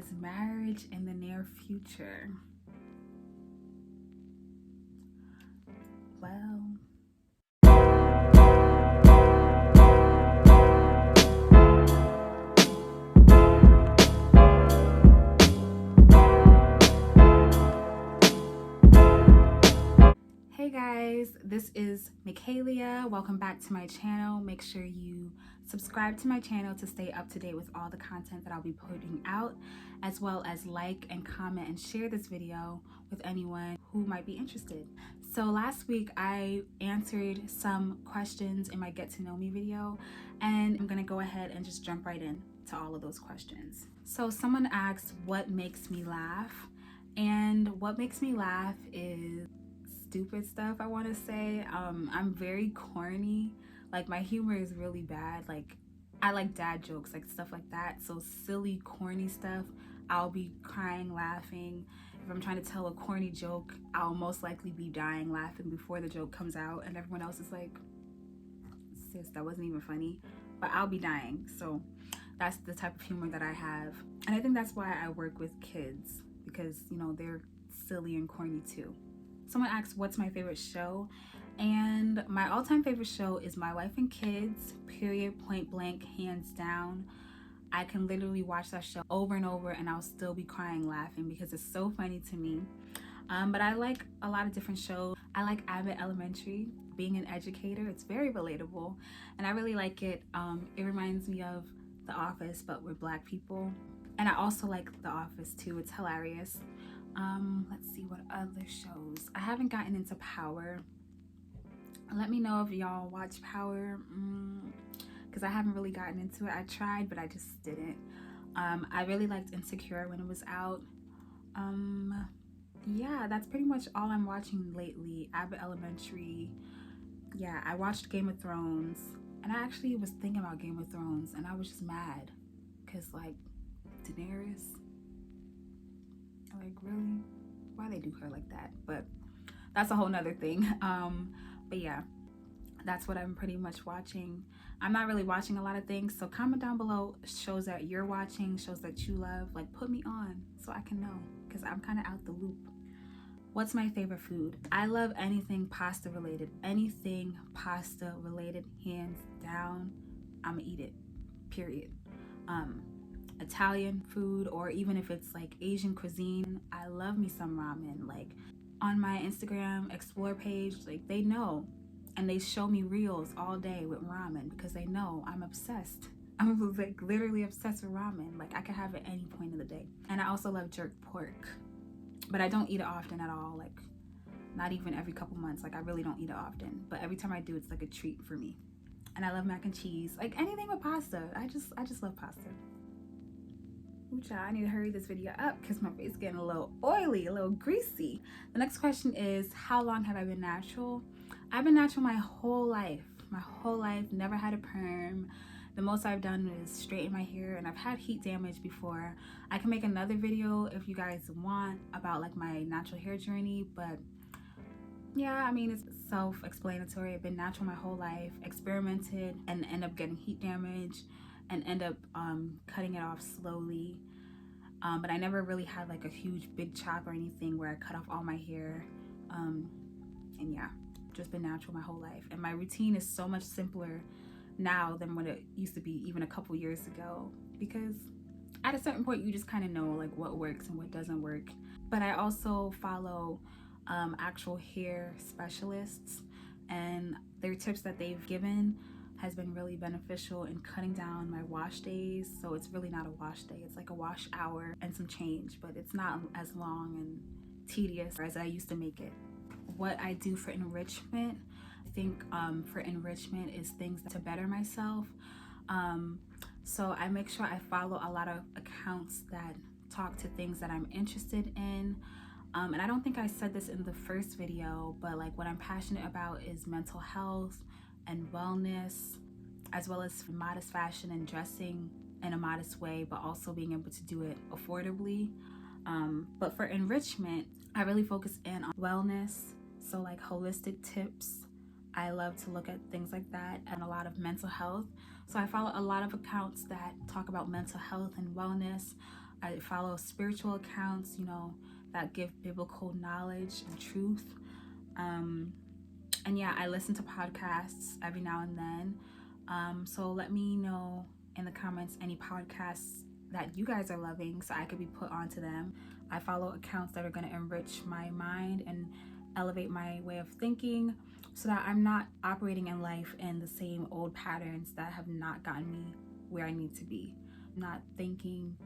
Is marriage in the near future? Well, hey guys, this is Micaelia. Welcome back to my channel. Make sure you subscribe to my channel to stay up to date with all the content that I'll be putting out, as well as like and comment and share this video with anyone who might be interested. So last week I answered some questions in my get to know me video, and I'm gonna go ahead and just jump right in to all of those questions. So someone asked what makes me laugh, and what makes me laugh is stupid stuff, I want to say. I'm very corny. Like, my humor is really bad. Like, I like dad jokes, like stuff like that. So silly, corny stuff, I'll be crying, laughing. If I'm trying to tell a corny joke, I'll most likely be dying laughing before the joke comes out, and everyone else is like, sis, that wasn't even funny. But I'll be dying. So that's the type of humor that I have. And I think that's why I work with kids, because, you know, they're silly and corny too. Someone asked what's my favorite show, and my all-time favorite show is My Wife and Kids, period, point blank, hands down. I can literally watch that show over and over and I'll still be crying laughing because it's so funny to me. But I like a lot of different shows. I like Abbott Elementary. Being an educator, it's very relatable and I really like it. It reminds me of The Office, but with Black people. And I also like The Office too. It's hilarious. Let's see what other shows. I haven't gotten into Power. Let me know if y'all watch Power, because I haven't really gotten into it. I tried, but I just didn't. I really liked Insecure when it was out. Yeah, that's pretty much all I'm watching lately. Abbott Elementary. Yeah, I watched Game of Thrones, and I actually was thinking about Game of Thrones, and I was just mad, because, like, Daenerys, like, really? Why they do her like that? But that's a whole nother thing. But yeah, that's what I'm pretty much watching. I'm not really watching a lot of things, so comment down below shows that you're watching, shows that you love. Like, put me on so I can know, because I'm kind of out the loop. What's my favorite food? I love anything pasta related. Anything pasta related, hands down, I'ma eat it, period. Italian food, or even if it's like Asian cuisine, I love me some ramen. Like, on my Instagram explore page, like, they know, and they show me reels all day with ramen because they know I'm obsessed. I'm like literally obsessed with ramen. Like, I could have it any point of the day. And I also love jerk pork, but I don't eat it often at all. Like, not even every couple months. Like, I really don't eat it often, but every time I do, it's like a treat for me. And I love mac and cheese. Like, anything with pasta. I just love pasta. Ooh, child, I need to hurry this video up because my face is getting a little oily, a little greasy. The next question is, how long have I been natural? I've been natural my whole life. My whole life, never had a perm. The most I've done is straighten my hair, and I've had heat damage before. I can make another video if you guys want about like my natural hair journey, but yeah, I mean, it's self-explanatory. I've been natural my whole life, experimented and end up getting heat damage and end up cutting it off slowly. But I never really had like a huge big chop or anything where I cut off all my hair. And yeah, just been natural my whole life. And my routine is so much simpler now than what it used to be even a couple years ago, because at a certain point you just kind of know like what works and what doesn't work. But I also follow actual hair specialists, and their tips that they've given has been really beneficial in cutting down my wash days. So it's really not a wash day, it's like a wash hour and some change, but it's not as long and tedious as I used to make it. What I do for enrichment, I think for enrichment is things to better myself. So I make sure I follow a lot of accounts that talk to things that I'm interested in. And I don't think I said this in the first video, but like what I'm passionate about is mental health and wellness, as well as modest fashion and dressing in a modest way, but also being able to do it affordably. But for enrichment, I really focus in on wellness, so like holistic tips. I love to look at things like that, and a lot of mental health. So I follow a lot of accounts that talk about mental health and wellness. I follow spiritual accounts, that give biblical knowledge and truth. And yeah, I listen to podcasts every now and then. So let me know in the comments any podcasts that you guys are loving so I could be put onto them. I follow accounts that are going to enrich my mind and elevate my way of thinking so that I'm not operating in life in the same old patterns that have not gotten me where I need to be. I'm not thinking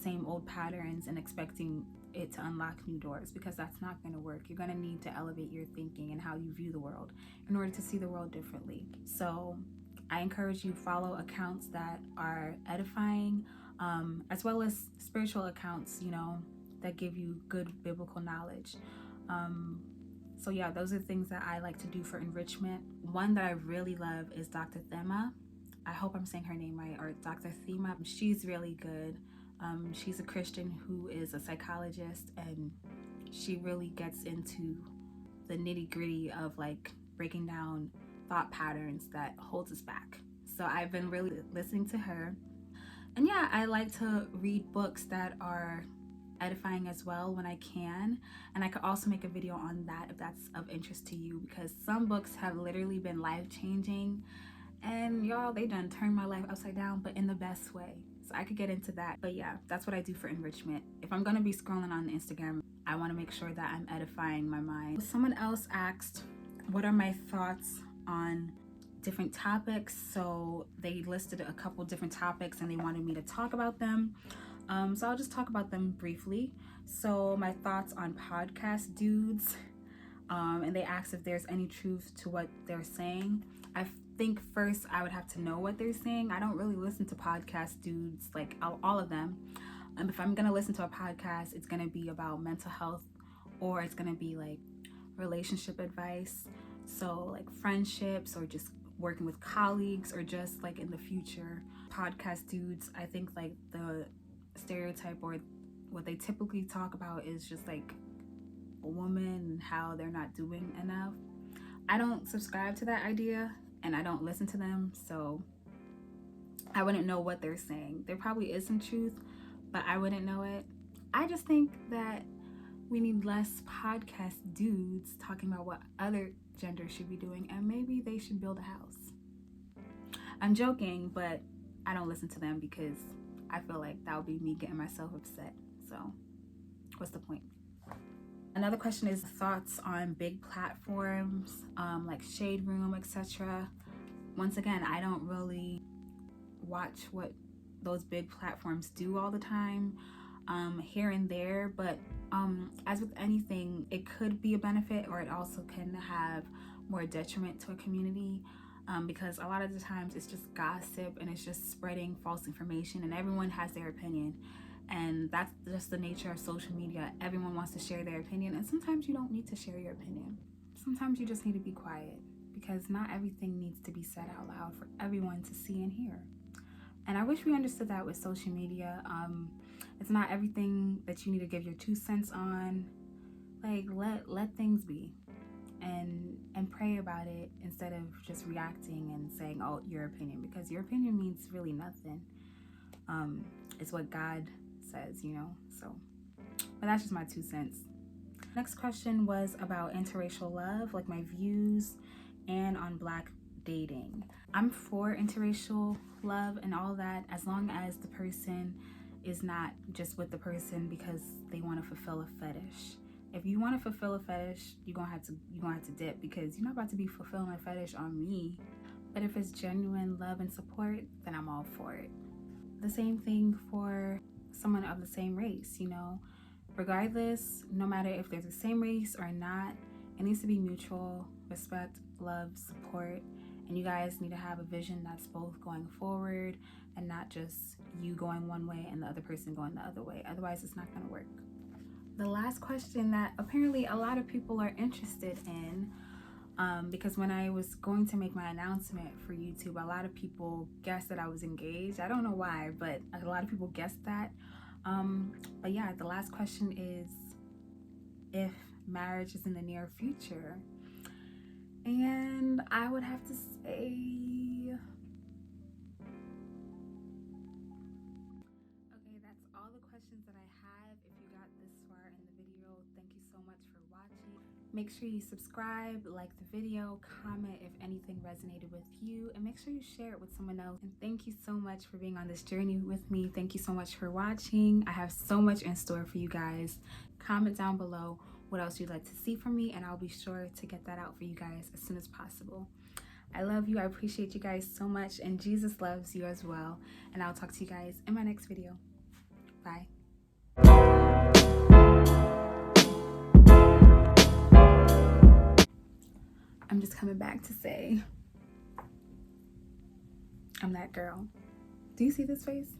same old patterns and expecting it to unlock new doors, because that's not going to work. You're going to need to elevate your thinking and how you view the world in order to see the world differently. So I encourage you follow accounts that are edifying, as well as spiritual accounts, that give you good biblical knowledge. So yeah, those are things that I like to do for enrichment. One that I really love is Dr. Thema. I hope I'm saying her name right, or Dr. Thema. She's really good. She's a Christian who is a psychologist, and she really gets into the nitty-gritty of like breaking down thought patterns that holds us back. So I've been really listening to her. And yeah, I like to read books that are edifying as well when I can. And I could also make a video on that if that's of interest to you, because some books have literally been life-changing. And y'all, they done turned my life upside down, but in the best way. So I could get into that. But yeah, that's what I do for enrichment. If I'm gonna be scrolling on Instagram, I wanna make sure that I'm edifying my mind. Someone else asked, what are my thoughts on different topics? So they listed a couple different topics and they wanted me to talk about them. So I'll just talk about them briefly. So my thoughts on podcast dudes, and they asked if there's any truth to what they're saying. I think first I would have to know what they're saying. I don't really listen to podcast dudes, like all of them. If I'm gonna listen to a podcast, it's gonna be about mental health, or it's gonna be like relationship advice, so like friendships, or just working with colleagues, or just like in the future. Podcast dudes, I think like the stereotype or what they typically talk about is just like a woman and how they're not doing enough. I don't subscribe to that idea, and I don't listen to them, so I wouldn't know what they're saying. There probably is some truth, but I wouldn't know it. I just think that we need less podcast dudes talking about what other genders should be doing, and maybe they should build a house. I'm joking, but I don't listen to them because I feel like that would be me getting myself upset. So what's the point? Another question is thoughts on big platforms, like Shade Room, etc. Once again, I don't really watch what those big platforms do all the time, here and there, but as with anything, it could be a benefit, or it also can have more detriment to a community, because a lot of the times it's just gossip and it's just spreading false information, and everyone has their opinion. And that's just the nature of social media. Everyone wants to share their opinion, and sometimes you don't need to share your opinion. Sometimes you just need to be quiet, because not everything needs to be said out loud for everyone to see and hear. And I wish we understood that with social media. It's not everything that you need to give your 2 cents on. Like let things be, and pray about it instead of just reacting and saying, oh, your opinion, because your opinion means really nothing. It's what God says, so, but that's just my 2 cents. Next question was about interracial love, like my views, and on Black dating. I'm for interracial love and all that, as long as the person is not just with the person because they want to fulfill a fetish. If you want to fulfill a fetish, you're gonna have to dip, because you're not about to be fulfilling a fetish on me. But if it's genuine love and support, then I'm all for it. The same thing for someone of the same race, regardless, no matter if they're the same race or not, it needs to be mutual respect, love, support, and you guys need to have a vision that's both going forward and not just you going one way and the other person going the other way. Otherwise, it's not going to work. The last question that apparently a lot of people are interested in, because when I was going to make my announcement for YouTube, a lot of people guessed that I was engaged. I don't know why, but a lot of people guessed that. But yeah, the last question is if marriage is in the near future. And I would have to say, okay, that's all the questions that Make sure you subscribe, like the video, comment if anything resonated with you, and make sure you share it with someone else. And thank you so much for being on this journey with me. Thank you so much for watching. I have so much in store for you guys. Comment down below what else you'd like to see from me, and I'll be sure to get that out for you guys as soon as possible. I love you. I appreciate you guys so much, and Jesus loves you as well. And I'll talk to you guys in my next video. Bye. I'm just coming back to say, I'm that girl. Do you see this face?